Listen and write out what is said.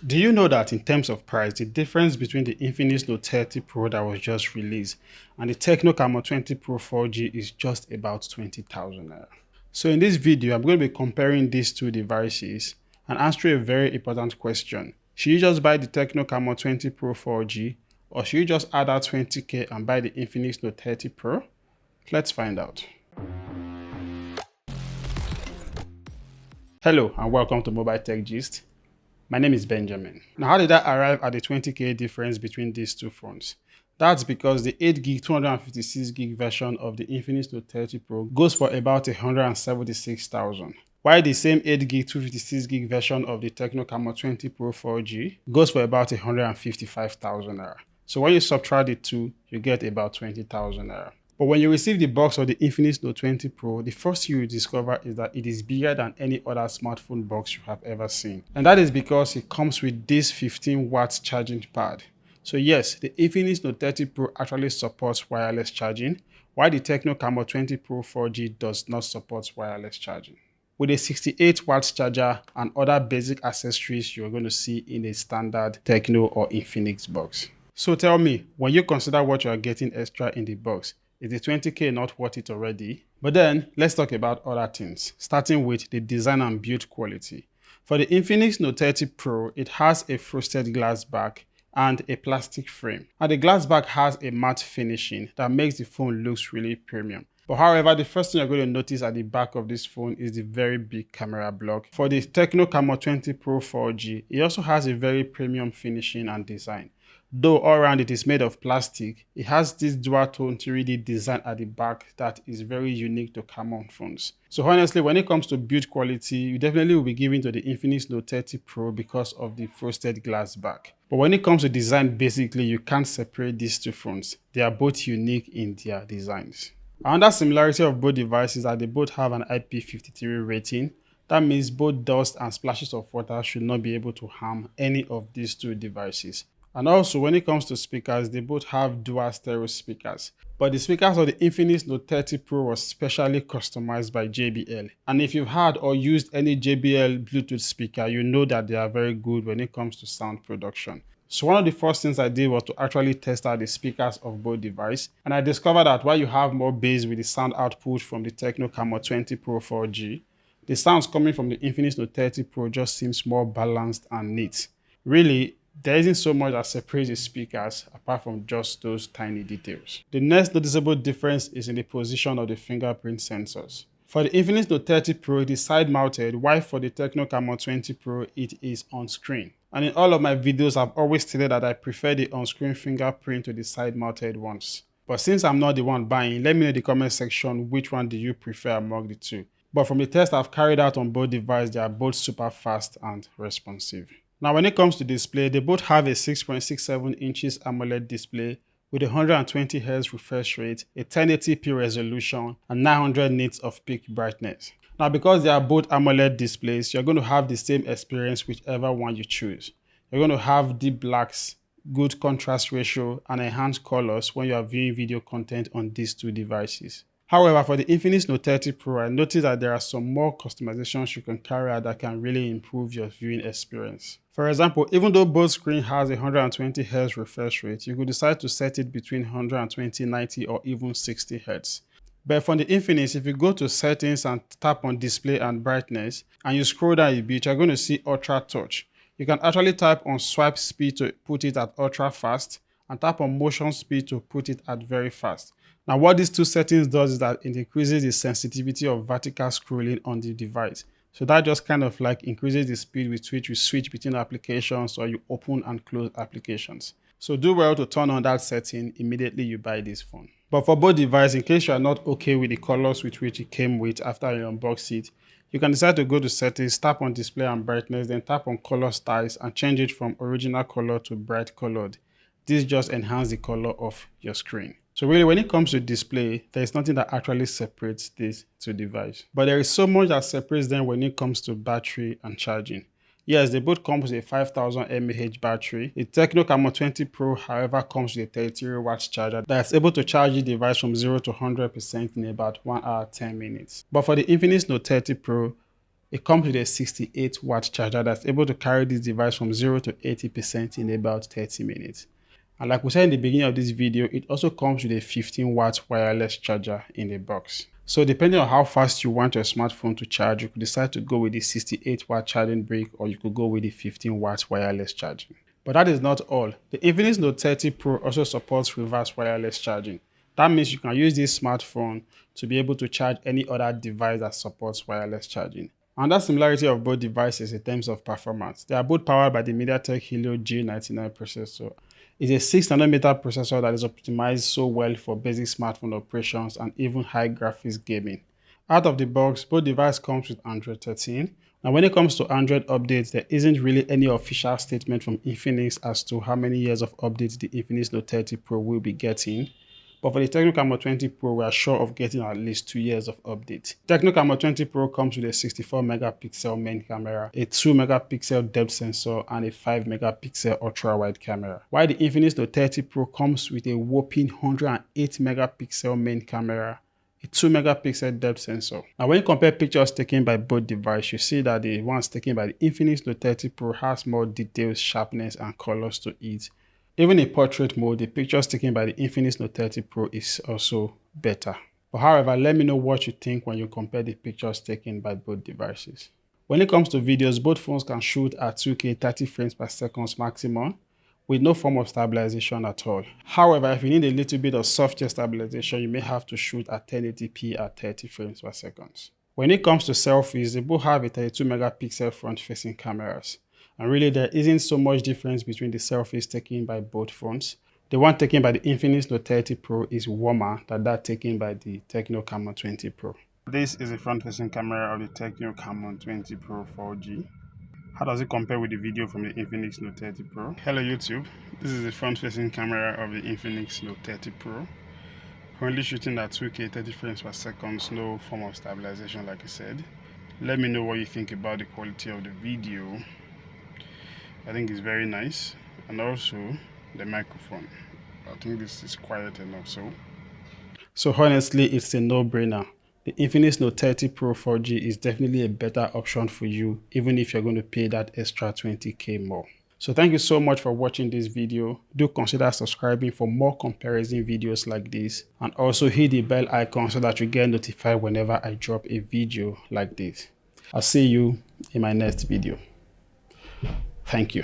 Do you know that in terms of price, the difference between the Infinix Note 30 Pro that was just released and the TECNO Camon 20 Pro 4G is just about 20,000 naira? So in this video, I'm going to be comparing these two devices and answering a very important question. Should you just buy the TECNO Camon 20 Pro 4G or should you just add that 20k and buy the Infinix Note 30 Pro? Let's find out. Hello and welcome to Mobile Tech Gist. My name is Benjamin. Now, how did I arrive at the 20k difference between these two phones? That's because the 8GB 256GB version of the Infinix Note 30 Pro goes for about 176,000, while the same 8GB 256GB version of the TECNO Camon 20 Pro 4G goes for about 155,000 naira. So when you subtract the two, you get about 20,000 naira. But when you receive the box of the Infinix Note 20 Pro, the first thing you discover is that it is bigger than any other smartphone box you have ever seen. And that is because it comes with this 15 watts charging pad. So yes, the Infinix Note 30 Pro actually supports wireless charging, while the TECNO Camon 20 Pro 4G does not support wireless charging. With a 68 watts charger and other basic accessories you're going to see in a standard TECNO or Infinix box. So tell me, when you consider what you are getting extra in the box, is the 20k not worth it already? But then, let's talk about other things, starting with the design and build quality. For the Infinix Note 30 Pro, it has a frosted glass back and a plastic frame. And the glass back has a matte finishing that makes the phone look really premium. But however, the first thing you're going to notice at the back of this phone is the very big camera block. For the TECNO Camon 20 Pro 4G, it also has a very premium finishing and design. Though all around it is made of plastic, it has this dual-tone 3D design at the back that is very unique to Camon phones. So honestly, when it comes to build quality, you definitely will be giving to the Infinix Note 30 Pro because of the frosted glass back. But when it comes to design, basically, you can't separate these two phones. They are both unique in their designs. Another similarity of both devices is that they both have an IP53 rating. That means both dust and splashes of water should not be able to harm any of these two devices. And also, when it comes to speakers, they both have dual stereo speakers. But the speakers of the Infinix Note 30 Pro was specially customized by JBL. And if you've had or used any JBL Bluetooth speaker, you know that they are very good when it comes to sound production. So one of the first things I did was to actually test out the speakers of both devices. And I discovered that while you have more bass with the sound output from the TECNO Camon 20 Pro 4G, the sounds coming from the Infinix Note 30 Pro just seems more balanced and neat. Really, there isn't so much that separates the speakers apart from just those tiny details. The next noticeable difference is in the position of the fingerprint sensors. For the Infinix Note 30 Pro, it is side-mounted, while for the TECNO Camon 20 Pro, it is on-screen. And in all of my videos, I've always stated that I prefer the on-screen fingerprint to the side-mounted ones. But since I'm not the one buying, let me know in the comment section which one do you prefer among the two. But from the test I've carried out on both devices, they are both super fast and responsive. Now, when it comes to display, they both have a 6.67 inches AMOLED display with 120Hz refresh rate, a 1080p resolution, and 900 nits of peak brightness. Now, because they are both AMOLED displays, you're going to have the same experience whichever one you choose. You're going to have deep blacks, good contrast ratio, and enhanced colors when you are viewing video content on these two devices. However, for the Infinix Note 30 Pro, I noticed that there are some more customizations you can carry out that can really improve your viewing experience. For example, even though both screen has a 120Hz refresh rate, you could decide to set it between 120, 90, or even 60Hz. But for the Infinix, if you go to settings and tap on display and brightness, and you scroll down a bit, you're going to see ultra touch. You can actually type on swipe speed to put it at ultra fast, and tap on motion speed to put it at very fast. Now, what these two settings does is that it increases the sensitivity of vertical scrolling on the device. So that just kind of like increases the speed with which you switch between applications or you open and close applications. So do well to turn on that setting immediately you buy this phone. But for both devices, in case you are not okay with the colors with which it came with after you unbox it, you can decide to go to settings, tap on display and brightness, then tap on color styles and change it from original color to bright colored. This just enhances the color of your screen. So really, when it comes to display, there is nothing that actually separates these two devices. But there is so much that separates them when it comes to battery and charging. Yes, they both come with a 5000 mAh battery. The TECNO Camon 20 Pro, however, comes with a 33 watts charger that's able to charge the device from 0 to 100% in about 1 hour 10 minutes. But for the Infinix Note 30 Pro, It comes with a 68 watt charger that's able to carry this device from 0 to 80% in about 30 minutes. And like we said in the beginning of this video, it also comes with a 15 watt wireless charger in the box. So depending on how fast you want your smartphone to charge, you could decide to go with the 68 watt charging brick, or you could go with the 15 watt wireless charging. But that is not all. The Infinix Note 30 Pro also supports reverse wireless charging. That means you can use this smartphone to be able to charge any other device that supports wireless charging. Another similarity of both devices in terms of performance. They are both powered by the MediaTek Helio G99 processor. It's a 6nm processor that is optimized so well for basic smartphone operations and even high graphics gaming. Out of the box, both devices comes with Android 13. Now when it comes to Android updates, there isn't really any official statement from Infinix as to how many years of updates the Infinix Note 30 Pro will be getting. But for the TECNO Camon 20 Pro, we are sure of getting at least 2 years of update. TECNO Camon 20 Pro comes with a 64 megapixel main camera, a 2 megapixel depth sensor, and a 5 megapixel ultra-wide camera. While the Infinix Note 30 Pro comes with a whopping 108 megapixel main camera, a 2 megapixel depth sensor. Now when you compare pictures taken by both devices, you see that the ones taken by the Infinix Note 30 Pro has more details, sharpness, and colors to it. Even in portrait mode, the pictures taken by the Infinix Note 30 Pro is also better. But however, let me know what you think when you compare the pictures taken by both devices. When it comes to videos, both phones can shoot at 2K 30 frames per second maximum with no form of stabilization at all. However, if you need a little bit of software stabilization, you may have to shoot at 1080p at 30 frames per second. When it comes to selfies, they both have a 32 megapixel front-facing cameras. And really, there isn't so much difference between the selfies taken by both phones. The one taken by the Infinix Note 30 Pro is warmer than that taken by the TECNO Camon 20 Pro. This is the front-facing camera of the TECNO Camon 20 Pro 4G. How does it compare with the video from the Infinix Note 30 Pro? Hello YouTube, this is the front-facing camera of the Infinix Note 30 Pro. Currently shooting at 2K 30 frames per second, no form of stabilization like I said. Let me know what you think about the quality of the video. I think it's very nice, and also the microphone. I think this is quiet enough. So honestly, it's a no-brainer. The Infinix Note 30 Pro 4G is definitely a better option for you, even if you're going to pay that extra 20k more. So thank you so much for watching this video. Do consider subscribing for more comparison videos like this, and also hit the bell icon so that you get notified whenever I drop a video like this. I'll see you in my next video. Thank you.